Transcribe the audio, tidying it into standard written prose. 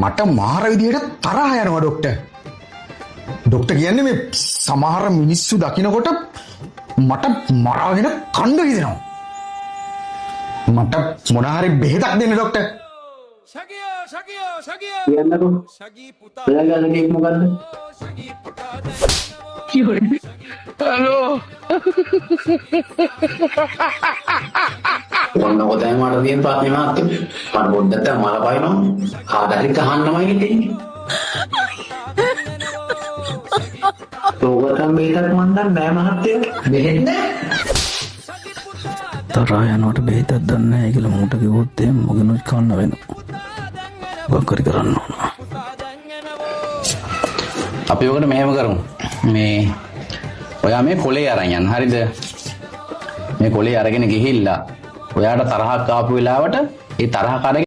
මට මාර විදියට තරහ යනවා ડોක්ටර්. ડોක්ටර් කියන්නේ මේ සමහර මිනිස්සු දකින්නකොට මට මරාගෙන කණ්ඩ හිදෙනවා. මට මොන හරි බෙහෙතක් දෙන්න ડોක්ටර්. කියන්නකෝ. ඔයාගේ කෙනෙක් මොකද්ද? හලෝ. ඔන්නකො දැන් මට තියෙන ප්‍රශ්නේ මාත් මට පොඩ්ඩක් මල පයින්නවා. කාටරි ගහන්නමයි හිතෙන්නේ. ඕකටම මේකට මන් දන්නේ නෑ මහත්තයා. බෙහෙත් නෑ. තරහා යනකොට බෙහෙතක් දන්නේ නැහැ කියලා මූට කිව්වොත් එහෙම මොකෙනුත් කන්න වෙනවා. වක්කරි කරන්න ඕන. අපි ඔකට මෙහෙම කරමු. මේ ඔයා මේ කොලේ අරන් යන්න. හරිද? මේ කොලේ අරගෙන ගිහිල්ලා ඔයාට තරහක් ආපු වෙලාවට ඒ තරහ